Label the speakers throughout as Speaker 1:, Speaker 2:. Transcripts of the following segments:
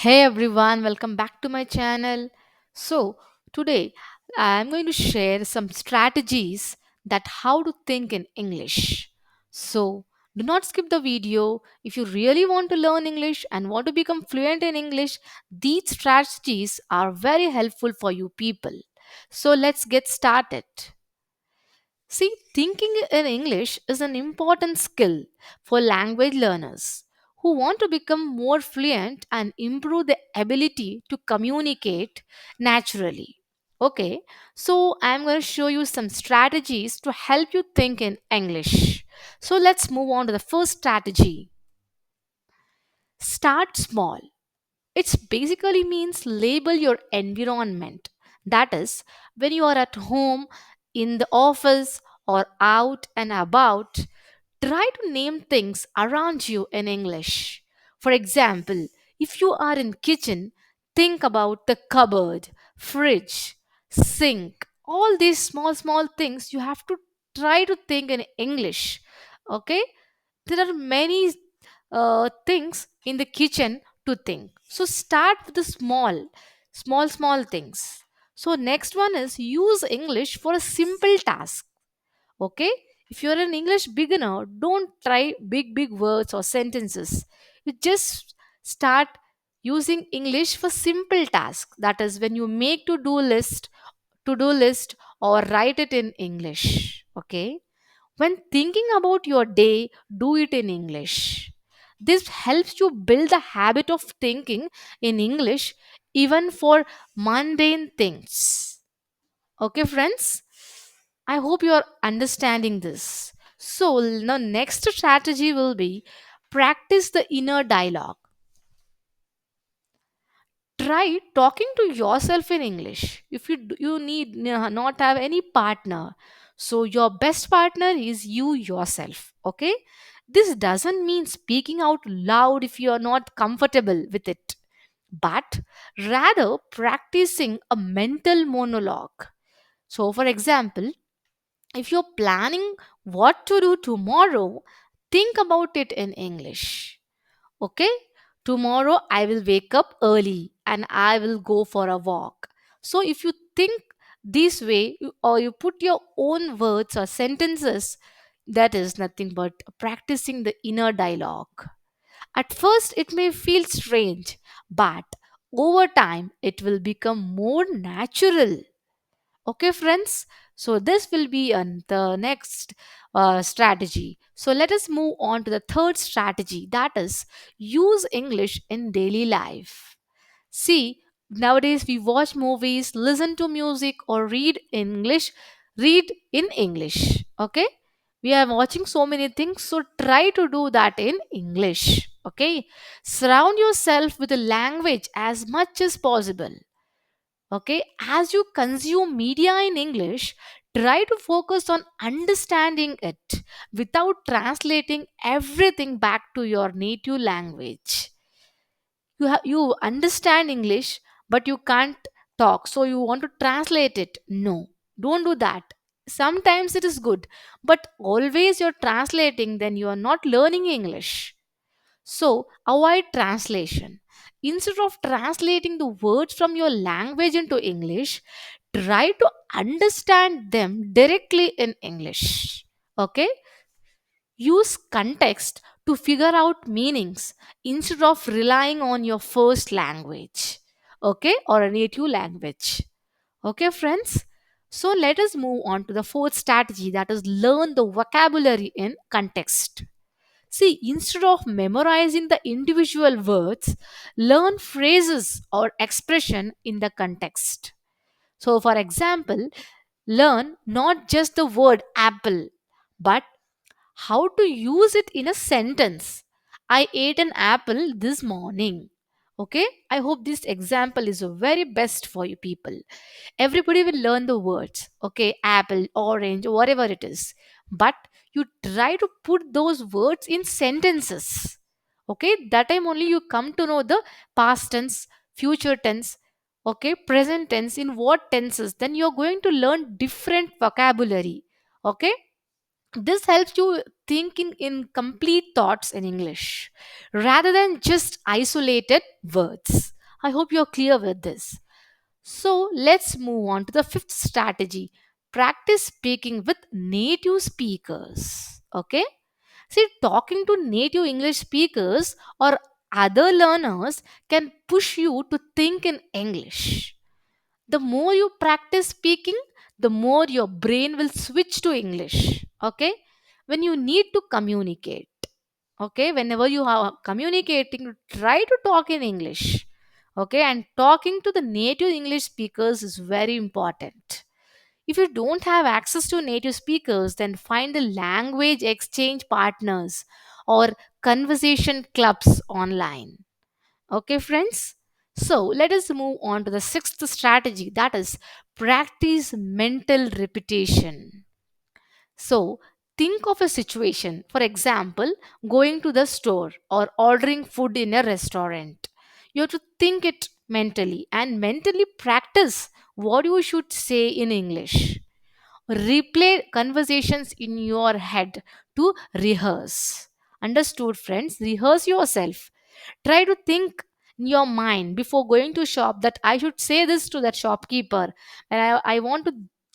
Speaker 1: Hey everyone, welcome back to my channel. So, today I'm going to share some strategies that how to think in English. So, do not skip the video. If you really want to learn English and want to become fluent in English, these strategies are very helpful for you people. So, let's get started. See, thinking in English is an important skill for language learners who want to become more fluent and improve the ability to communicate naturally. Okay, so I'm going to show you some strategies to help you think in English. So let's move on to the first strategy. Start small. It basically means label your environment. That is, when you are at home, in the office, or out and about, try to name things around you in English. For example, if you are in kitchen, think about the cupboard, fridge, sink. All these small things you have to try to think in English. Okay? There are many things in the kitchen to think. So start with the small things. So next one is use English for a simple task. Okay, if you're an English beginner, don't try big words or sentences. You just start using English for simple tasks. That is when you make to do list or write it in English. Okay, when thinking about your day, do it in English. This helps you build the habit of thinking in English even for mundane things. Okay, friends? I hope you are understanding this. So, the next strategy will be practice the inner dialogue. Try talking to yourself in English. If you need not have any partner, so your best partner is you yourself. Okay, this doesn't mean speaking out loud if you are not comfortable with it, but rather practicing a mental monologue. So for example, if you're planning what to do tomorrow, think about it in English. Okay, tomorrow I will wake up early and I will go for a walk. So if you think this way, or you put your own words or sentences, that is nothing but practicing the inner dialogue. At first it may feel strange, but over time it will become more natural. Okay, friends. So this will be the next strategy. So let us move on to the third strategy, that is use English in daily life. See, nowadays we watch movies, listen to music, or read in English. Okay, we are watching so many things, so try to do that in English. Okay, surround yourself with a language as much as possible. Okay, as you consume media in English, try to focus on understanding it without translating everything back to your native language. You understand English, but you can't talk, so you want to translate it. No, don't do that. Sometimes it is good, but always you're translating, then you are not learning English. So, avoid translation. Instead of translating the words from your language into English, try to understand them directly in English. Okay? Use context to figure out meanings instead of relying on your first language. Okay? Or a native language. Okay, friends? So, let us move on to the fourth strategy, that is learn the vocabulary in context. See, instead of memorizing the individual words, learn phrases or expression in the context. So, for example, learn not just the word apple, but how to use it in a sentence. I ate an apple this morning. Okay, I hope this example is very best for you people. Everybody will learn the words. Okay, apple, orange, whatever it is, but you try to put those words in sentences. Okay, that time only you come to know the past tense, future tense, okay, present tense, in what tenses, then you're going to learn different vocabulary. Okay, This helps you thinking in complete thoughts in English rather than just isolated words. I hope you're clear with this. So let's move on to the fifth strategy: practice speaking with native speakers. Okay? See, talking to native English speakers or other learners can push you to think in English. The more you practice speaking, the more your brain will switch to English. Okay, when you need to communicate, okay, whenever you are communicating, try to talk in English. Okay, and talking to the native English speakers is very important. If you don't have access to native speakers, then find the language exchange partners or conversation clubs online. Okay, friends? So let us move on to the sixth strategy, that is practice mental repetition. So think of a situation, for example, going to the store or ordering food in a restaurant. You have to think it mentally and mentally practice what you should say in English. Replay conversations in your head to rehearse. Understood, friends? Rehearse yourself. Try to think in your mind before going to shop that I should say this to that shopkeeper. And I want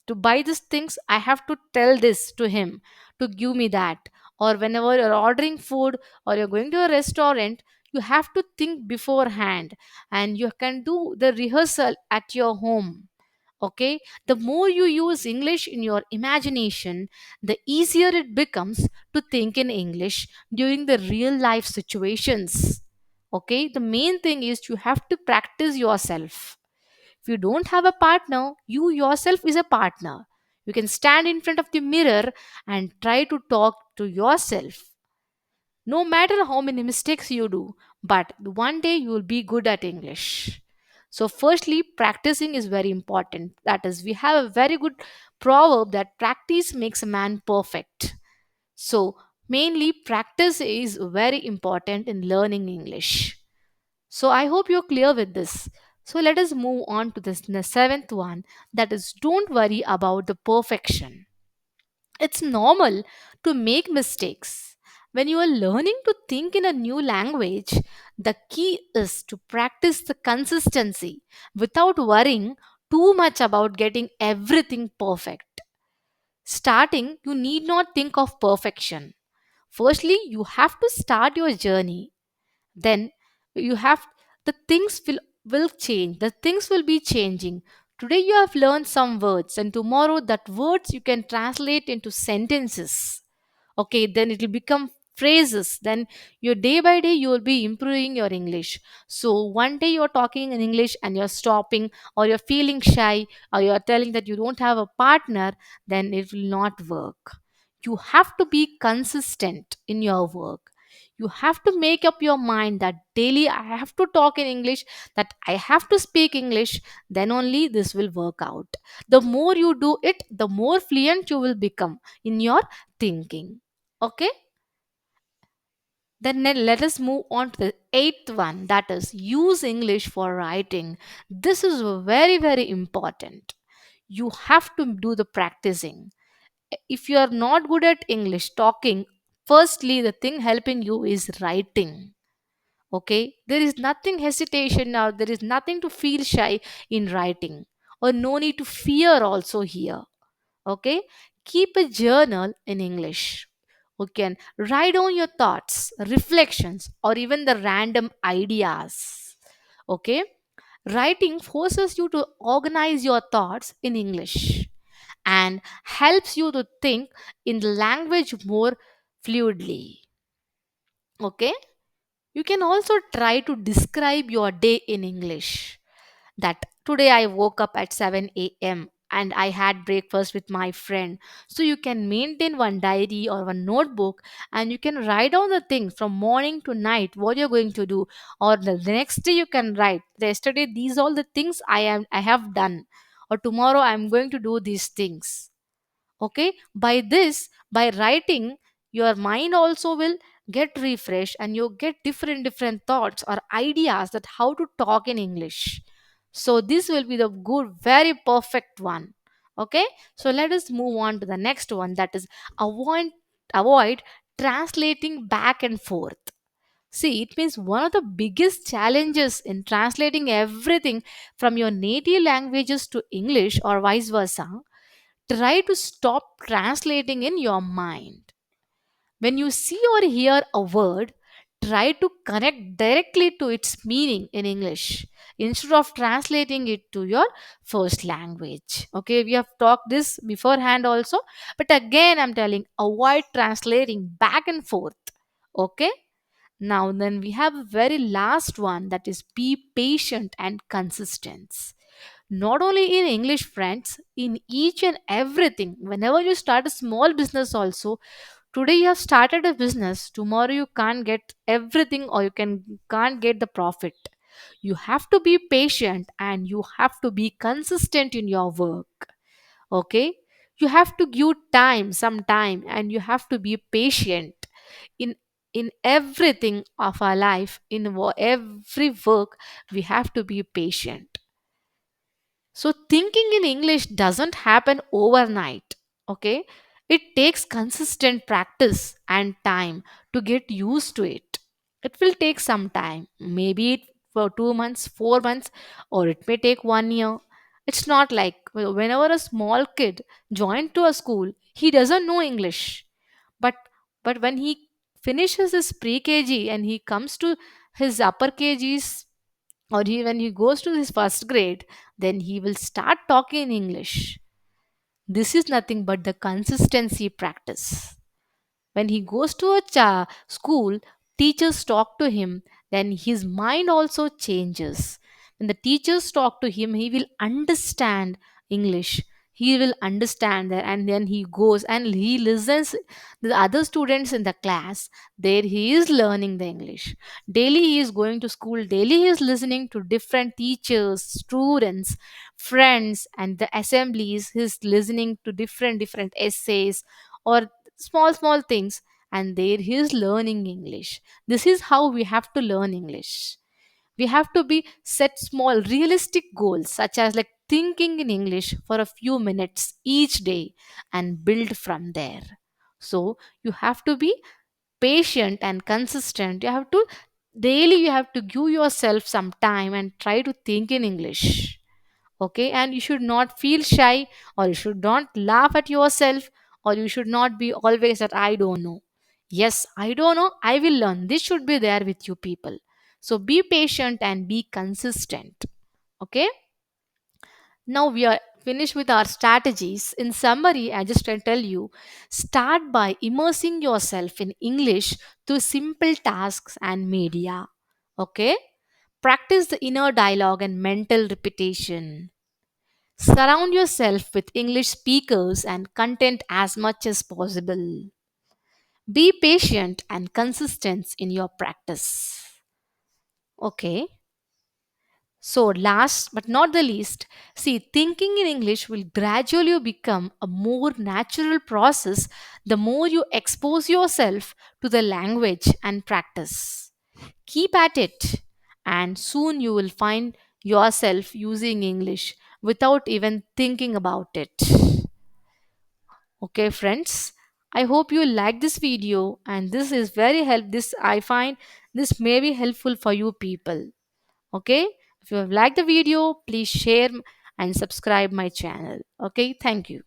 Speaker 1: to buy these things, I have to tell this to him to give me that. Or whenever you're ordering food or you're going to a restaurant, you have to think beforehand and you can do the rehearsal at your home. Okay, the more you use English in your imagination, the easier it becomes to think in English during the real life situations. Okay, the main thing is you have to practice yourself. If you don't have a partner, you yourself is a partner. You can stand in front of the mirror and try to talk to yourself. No matter how many mistakes you do, but one day you will be good at English. So, firstly, practicing is very important. That is, we have a very good proverb that practice makes a man perfect. So, mainly, practice is very important in learning English. So, I hope you're clear with this. So, let us move on to this the seventh one, that is, don't worry about the perfection. It's normal to make mistakes. When you are learning to think in a new language, the key is to practice the consistency without worrying too much about getting everything perfect. Starting, you need not think of perfection. Firstly, you have to start your journey. Then you have the things will change. The things will be changing. Today you have learned some words and tomorrow that words you can translate into sentences. Okay, then it will become phrases. Then your day by day you will be improving your English. So one day you're talking in English and you're stopping, or you're feeling shy, or you're telling that you don't have a partner, then it will not work. You have to be consistent in your work. You have to make up your mind that daily I have to talk in English, that I have to speak English, then only this will work out. The more you do it, the more fluent you will become in your thinking. Okay, then let us move on to the eighth one, that is use English for writing. This is very, very important. You have to do the practicing. If you are not good at English talking, firstly, the thing helping you is writing. Okay, there is nothing hesitation now, there is nothing to feel shy in writing, or no need to fear also here. Okay, keep a journal in English. You can write down your thoughts, reflections, or even the random ideas. Okay, writing forces you to organize your thoughts in English and helps you to think in the language more fluidly. Okay, you can also try to describe your day in English. That today I woke up at 7 a.m. and I had breakfast with my friend. So you can maintain one diary or one notebook and you can write down the things from morning to night what you're going to do. Or the next day you can write, yesterday these all the things I have done. Or tomorrow I'm going to do these things. Okay, by this, by writing, your mind also will get refreshed and you get different thoughts or ideas that how to talk in English. So this will be the good, very perfect one. Okay, so let us move on to the next one, that is avoid translating back and forth. See, it means one of the biggest challenges in translating everything from your native languages to English or vice versa. Try to stop translating in your mind. When you see or hear a word, try to connect directly to its meaning in English instead of translating it to your first language. Okay, we have talked this beforehand also, but again, I'm telling avoid translating back and forth. Okay, now then we have a very last one, that is be patient and consistent. Not only in English, friends, in each and everything, whenever you start a small business also, today you have started a business, tomorrow you can't get everything or can't get the profit. You have to be patient and you have to be consistent in your work. Okay, you have to give time, some time, and you have to be patient in everything of our life, in every work. We have to be patient. So, thinking in English doesn't happen overnight. Okay, it takes consistent practice and time to get used to it. It will take some time, maybe for 2 months, 4 months, or it may take 1 year. It's not like whenever a small kid joined to a school, he doesn't know English. But when he finishes his pre KG and he comes to his upper KGs, or when he goes to his first grade, then he will start talking in English. This is nothing but the consistency practice. When he goes to a school, teachers talk to him, then his mind also changes. When the teachers talk to him, he will understand English. He will understand that, and then he goes and he listens the other students in the class. There he is learning the English. Daily he is going to school. Daily he is listening to different teachers, students, friends, and the assemblies. He is listening to different essays or small things, and there he is learning English. This is how we have to learn English. We have to be set small realistic goals, such as like thinking in English for a few minutes each day, and build from there. So you have to be patient and consistent. You have to daily, you have to give yourself some time and try to think in English. Okay, and you should not feel shy, or you should not laugh at yourself, or you should not be always that I don't know. Yes, I don't know, I will learn. This should be there with you people. So be patient and be consistent. Okay, now we are finished with our strategies. In summary, I just tell you, start by immersing yourself in English through simple tasks and media. Okay, practice the inner dialogue and mental repetition. Surround yourself with English speakers and content as much as possible. Be patient and consistent in your practice. Okay. So, last but not the least, see, thinking in English will gradually become a more natural process the more you expose yourself to the language and practice. Keep at it, and soon you will find yourself using English without even thinking about it. Okay, friends, I hope you like this video, and this is very help. This I find this may be helpful for you people. Okay, if you have liked the video, please share and subscribe my channel. Okay, thank you.